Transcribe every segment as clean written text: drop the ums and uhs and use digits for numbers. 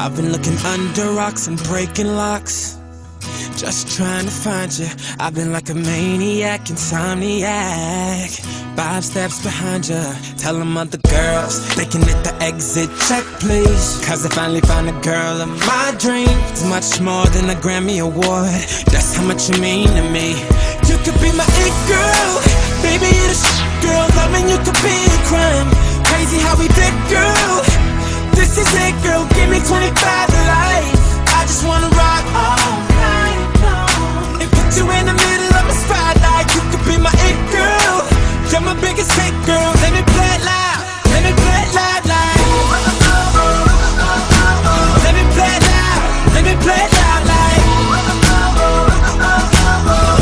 I've been looking under rocks and breaking locks, just trying to find you. I've been like a maniac, insomniac, 5 steps behind you. Tell them other girls they can hit the exit check, please. Cause I finally found a girl of my dreams. Much more than a Grammy award, that's how much you mean to me. You could be my it girl, baby, you're the girl. Loving you could be a crime. Crazy how we did, girl. This is it, girl. Give me 25 to life. I just wanna rock all night long and put you in the middle of my spotlight. You could be my it girl. You're my biggest hit, girl. Let me play it loud. Let me play it loud, like. Let me play it loud. Let me play it loud, like.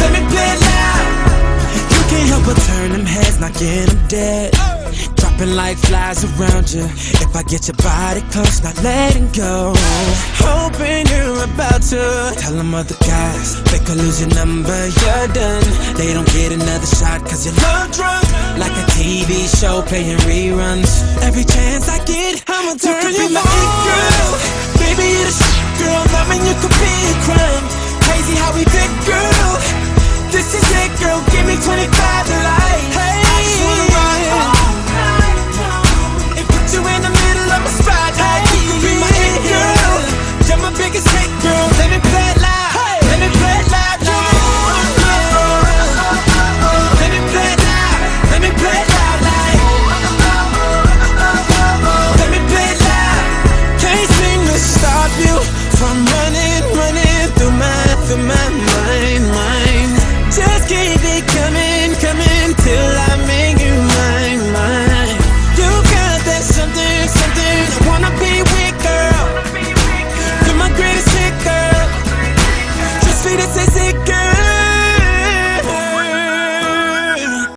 Let me play it loud. You can't help but turn them heads, not get them dead. Dropping like flies around you. If I get your body close, not letting go. Hoping you're about to tell them other guys they could lose your number, you're done. They don't get another shot cause you're love drunk, like a TV show playing reruns. Every chance I get, I'ma turn you on. You could be my it girl,